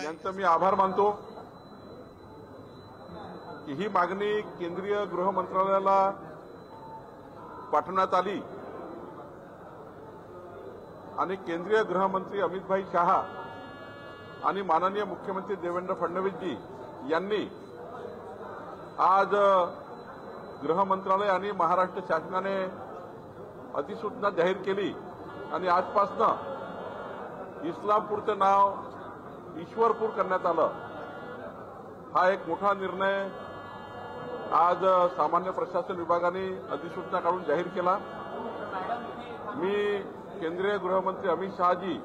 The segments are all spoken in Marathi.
यांचं मी आभार मानतो की ही मागणी केंद्रीय गृह मंत्रालयाला पाठवण्यात आली आणि केंद्रीय गृहमंत्री अमित शाह आणि माननीय मुख्यमंत्री देवेंद्र फडणवीसजी यांनी आज गृह मंत्रालय आणि महाराष्ट्र शासनाने अधिसूचना जाहीर केली आणि आजपासून इस्लामपूरचं नाव ईश्वरपूर करण्यात आलं। हा एक मोठा निर्णय आज सामान्य प्रशासन विभागाने अधिसूचना काढून जाहीर केला। मी केंद्रीय गृहमंत्री अमित शहाजी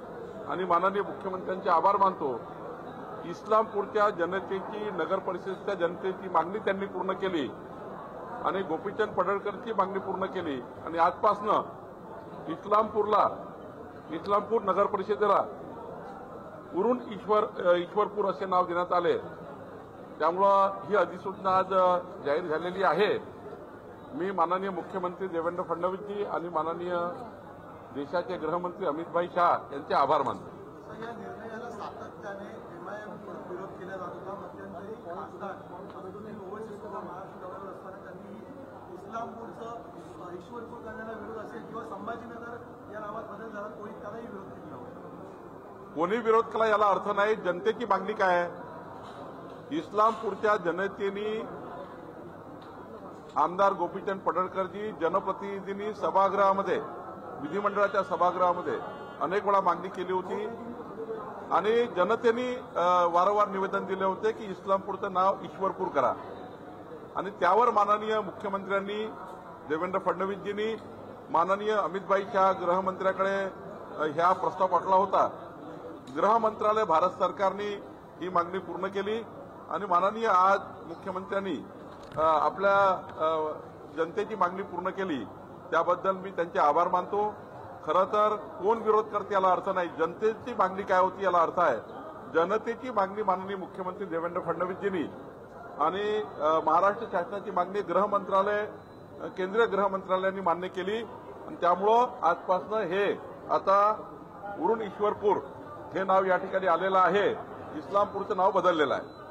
आणि माननीय मुख्यमंत्र्यांचे आभार मानतो। इस्लामपूरच्या जनतेची, नगर परिषदेच्या जनतेची मागणी त्यांनी पूर्ण केली आणि गोपीचंद पडळकरची मागणी पूर्ण केली आणि आजपासून इस्लामपूर नगर परिषदेला उरून ईश्वरपूर असे नाव देण्यात आले। त्यामुळं ही अधिसूचना आज जाहीर झालेली आहे। मी माननीय मुख्यमंत्री देवेंद्र फडणवीसजी आणि माननीय देशाचे गृहमंत्री अमित शाह यांचे आभार मानतो। या निर्णयाला सातत्याने विरोध केला जात होता। मध्यंतरी खासदार अब्दुल ओवैसी महाराष्ट्र दौऱ्यावर असताना त्यांनी इस्लामपूरचं ईश्वरपूर करण्याला विरोध असेल किंवा संभाजीनगर या नावात बदल झाला त्यालाही विरोध केला होता। कोणी विरोध केला याला अर्थ नाही। जनतेची मागणी काय आहे? इस्लामपूरच्या जनतेने आमदार गोपीचंद पडळकरजी जनप्रतिनिधींनी सभागृहामध्ये, विधिमंडळाच्या सभागृहामध्ये अनेक वेळा मागणी केली होती आणि जनतेने वारंवार निवेदन दिले होते की इस्लामपूरचं नाव ईश्वरपूर करा आणि त्यावर माननीय मुख्यमंत्र्यांनी देवेंद्र फडणवीसजींनी माननीय अमित शाह गृहमंत्र्याकडे ह्या प्रस्ताव पाठवला होता। गृह मंत्रालय भारत सरकारने ही मागणी पूर्ण केली आणि माननीय आज मुख्यमंत्र्यांनी आपल्या जनतेची मागणी पूर्ण केली। त्याबद्दल मी त्यांचे आभार मानतो। खरं तर कोण विरोध करते याला अर्थ नाही, जनतेची मागणी काय होती याला अर्थ आहे। जनतेची मागणी माननीय मुख्यमंत्री देवेंद्र फडणवीसजींनी आणि महाराष्ट्र शासनाची मागणी गृह मंत्रालय, केंद्रीय गृह मंत्रालयाने मान्य केली आणि त्यामुळं आजपासून हे आता उरून ईश्वरपूर हे नाव या ठिकाणी आलेलं आहे। इस्लामपूरचं नाव बदललेलं आहे।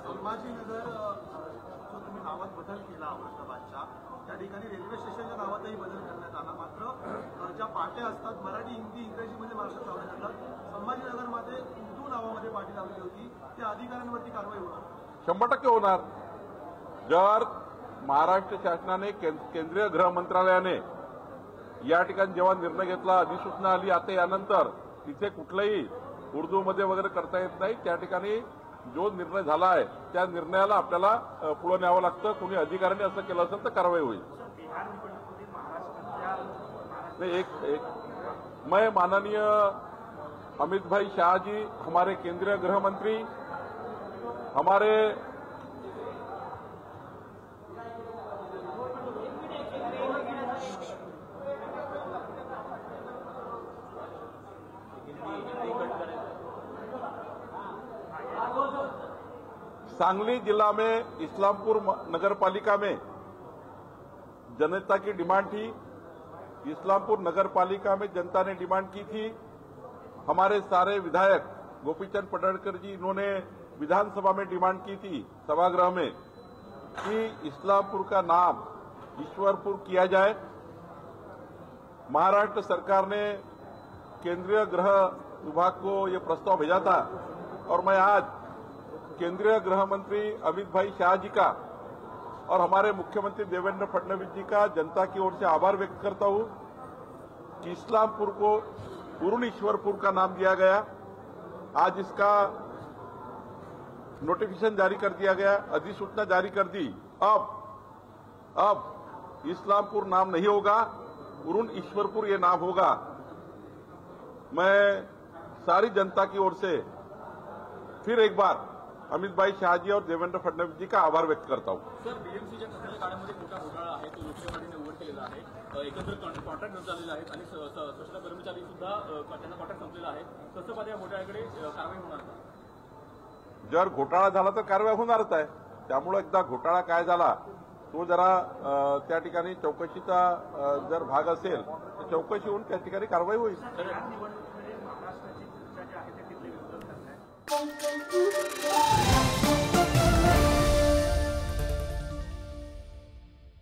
संभाजीनगर जो तुम्ही नावात बदल केला औरंगाबादच्या, त्या ठिकाणी रेल्वे स्टेशनच्या नावातही बदल करण्यात आला। मात्र ज्या पाट्या असतात मराठी, हिंदी, इंग्रजीमध्ये महाराष्ट्रात लावण्यात येतात, संभाजीनगरमध्ये उर्दू नावामध्ये पाटी लावली होती, त्या अधिकाऱ्यांवरती कारवाई होणार? 100% होणार। जर महाराष्ट्र शासनाने, केंद्रीय गृह मंत्रालयाने या ठिकाणी जेव्हा निर्णय घेतला, अधिसूचना आली, आता यानंतर तिथे कुठलंही उर्दूमध्ये वगैरे करता येत नाही। त्या ठिकाणी जो निर्णय झाला आहे त्या निर्णयाला आपल्याला पुढे न्यावं लागतं। कोणी अधिकाऱ्याने असं केलं असेल तर कारवाई होईल। मैं माननीय अमित शाह जी, हमारे केंद्रीय गृह मंत्री, हमारे सांगली जिला में इस्लामपुर नगर पालिका में जनता की डिमांड थी। इस्लामपुर नगर पालिका में जनता ने डिमांड की थी। हमारे सारे विधायक गोपीचंद पडळकर जी, इन्होंने विधानसभा में डिमांड की थी सभागृह में कि इस्लामपुर का नाम ईश्वरपुर किया जाए। महाराष्ट्र सरकार ने केंद्रीय गृह विभाग को ये प्रस्ताव भेजा था और मैं आज केंद्रीय गृह मंत्री अमित शाह जी का और हमारे मुख्यमंत्री देवेंद्र फडणवीस जी का जनता की ओर से आभार व्यक्त करता हूं कि इस्लामपुर को उरून ईश्वरपुर का नाम दिया गया। आज इसका नोटिफिकेशन जारी कर दिया गया, अधिसूचना जारी कर दी। अब इस्लामपुर नाम नहीं होगा, उरून ईश्वरपुर ये नाम होगा। मैं सारी जनता की ओर से फिर एक बार अमित शाह जी और देवेंद्र फडणवीस जी का आभार व्यक्त करता हूं। सर, बीएमसीच्या खर्चाच्या काळामध्ये मोठा घोटाळा आहे, तो लोकसभेने उघड केलेला आहे। एकंदर कॉन्ट्रॅक्ट रद्द झालेले आहेत आणि स्वच्छता कर्मचारी सुद्धा त्यांना कॉन्ट्रॅक्ट संपलेला आहे। तसं पाहता या घोटाळ्याकडे कारवाई होणार का? जर घोटाळा झाला तर कारवाई होणारच आहे। त्यामुळे एकदा घोटाळा काय झाला तो जरा त्या ठिकाणी चौकशीचा जर भाग असेल तर चौकशी होऊन त्या ठिकाणी कारवाई होईल। Thank you.